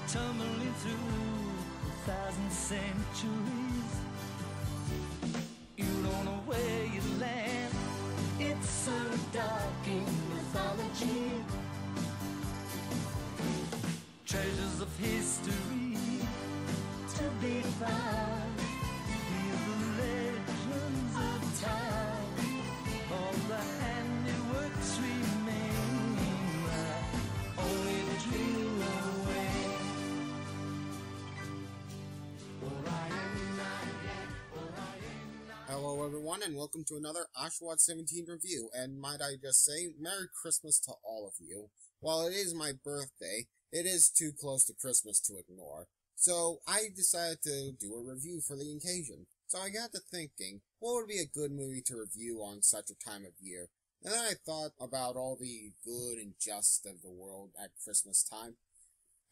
tumbling through 1,000 centuries. You don't know where you land. It's so dark in mythology. Treasures of history to be found. Hear the legends of time. All the handiworks remain. Only the dream away. Hello everyone, and welcome to another TheOshawott17 review, and might I just say, Merry Christmas to all of you. While it is my birthday, it is too close to Christmas to ignore, so I decided to do a review for the occasion. So I got to thinking, what would be a good movie to review on such a time of year? And then I thought about all the good and just of the world at Christmas time.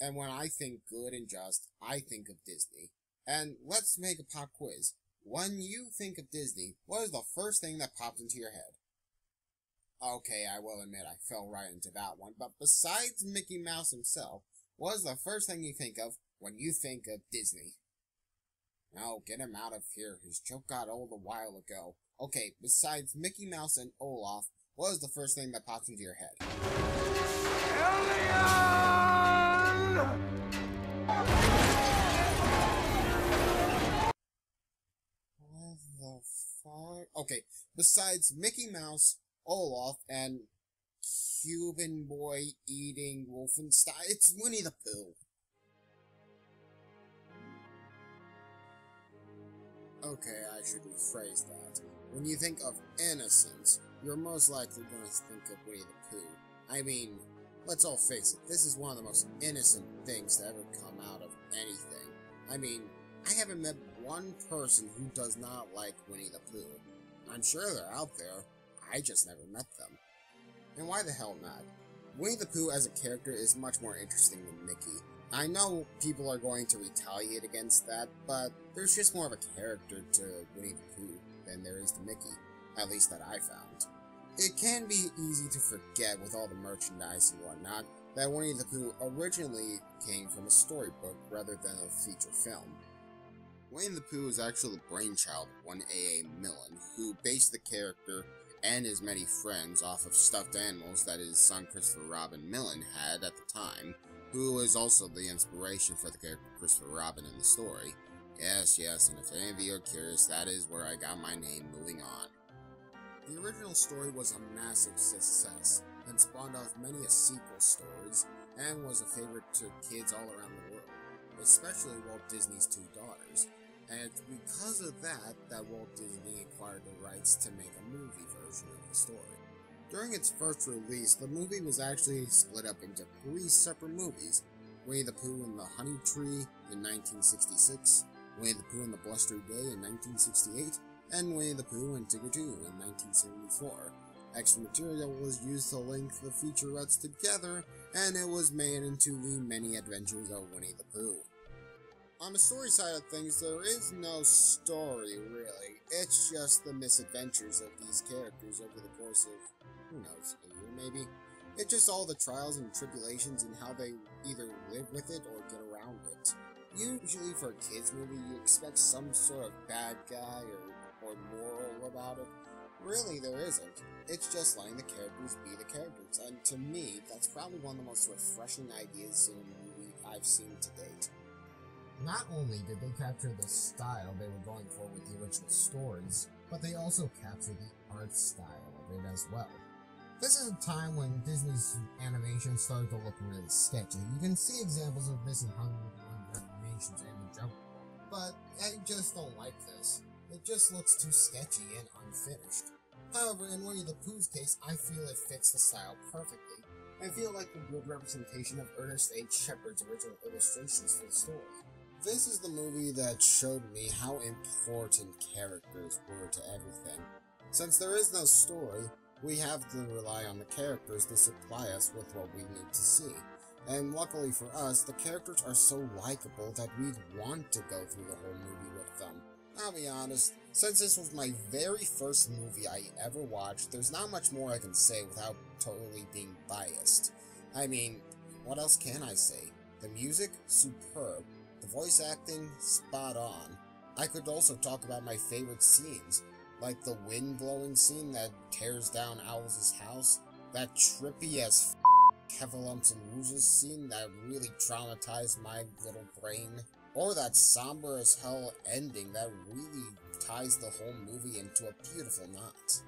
And when I think good and just, I think of Disney. And let's make a pop quiz. When you think of Disney, what is the first thing that pops into your head? Okay, I will admit I fell right into that one, but besides Mickey Mouse himself, what is the first thing you think of when you think of Disney? No, get him out of here, his joke got old a while ago. Okay, besides Mickey Mouse and Olaf, what is the first thing that pops into your head? What the fuck? Okay, besides Mickey Mouse, Olaf, and Cuban boy eating Wolfenstein, it's Winnie the Pooh. Okay, I should rephrase that. When you think of innocence, you're most likely going to think of Winnie the Pooh. I mean, let's all face it, this is one of the most innocent things to ever come out of anything. I mean, I haven't met one person who does not like Winnie the Pooh. I'm sure they're out there, I just never met them. And why the hell not? Winnie the Pooh as a character is much more interesting than Mickey. I know people are going to retaliate against that, but there's just more of a character to Winnie the Pooh than there is to Mickey, at least that I found. It can be easy to forget with all the merchandise and whatnot that Winnie the Pooh originally came from a storybook rather than a feature film. Winnie the Pooh is actually the brainchild of one A.A. Milne, who based the character and his many friends off of stuffed animals that his son Christopher Robin Milne had at the time, who was also the inspiration for the character Christopher Robin in the story. Yes, and if any of you are curious, that is where I got my name. Moving on. The original story was a massive success, and spawned off many sequel stories, and was a favorite to kids all around the world, especially Walt Disney's two daughters. And it's because of that Walt Disney acquired the rights to make a movie version of the story. During its first release, the movie was actually split up into 3 separate movies: Winnie the Pooh and the Honey Tree in 1966, Winnie the Pooh and the Blustery Day in 1968, and Winnie the Pooh and Tigger 2 in 1974. Extra material was used to link the featurettes together, and it was made into the Many Adventures of Winnie the Pooh. On the story side of things, there is no story, really. It's just the misadventures of these characters over the course of, who knows, a year maybe? It's just all the trials and tribulations and how they either live with it or get around it. Usually for a kids movie, you expect some sort of bad guy or moral about it. Really, there isn't. It's just letting the characters be the characters, and to me, that's probably one of the most refreshing ideas in a movie I've seen to date. Not only did they capture the style they were going for with the original stories, but they also captured the art style of it as well. This is a time when Disney's animation started to look really sketchy. You can see examples of this in Hungry Animations and the Jungle Book, but I just don't like this. It just looks too sketchy and unfinished. However, in Winnie the Pooh's case, I feel it fits the style perfectly. I feel like a good representation of Ernest H. Shepard's original illustrations for the story. This is the movie that showed me how important characters were to everything. Since there is no story, we have to rely on the characters to supply us with what we need to see. And luckily for us, the characters are so likable that we'd want to go through the whole movie with them. I'll be honest, since this was my very first movie I ever watched, there's not much more I can say without totally being biased. I mean, what else can I say? The music, superb. The voice acting, spot on. I could also talk about my favorite scenes, like the wind blowing scene that tears down Owls' house, that trippy as Kefalumps and Woozles scene that really traumatized my little brain, or that somber as hell ending that really ties the whole movie into a beautiful knot.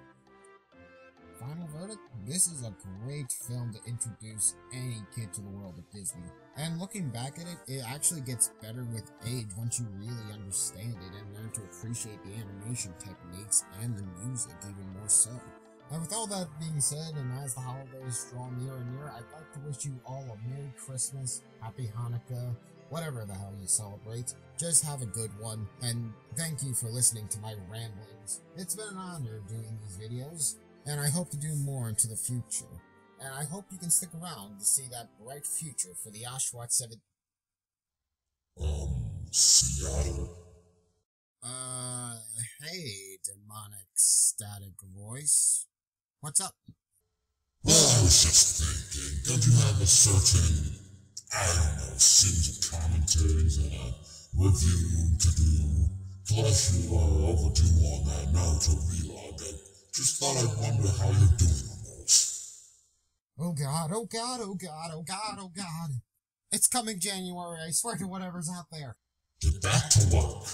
Final verdict? This is a great film to introduce any kid to the world of Disney. And looking back at it, it actually gets better with age once you really understand it and learn to appreciate the animation techniques and the music even more so. And with all that being said, and as the holidays draw near and near, I'd like to wish you all a Merry Christmas, Happy Hanukkah, whatever the hell you celebrate. Just have a good one, and thank you for listening to my ramblings. It's been an honor doing these videos, and I hope to do more into the future. And I hope you can stick around to see that bright future for the TheOshawott17. Seattle? Hey, demonic static voice. What's up? Well, I was just thinking, don't you have a certain, I don't know, sins of commentaries and a review to do? Plus you are overdue on that Naruto vlog, and just thought I'd wonder how you're doing on those. Oh god, oh god, oh god, oh god, oh god. It's coming January, I swear to whatever's out there. Get back to work.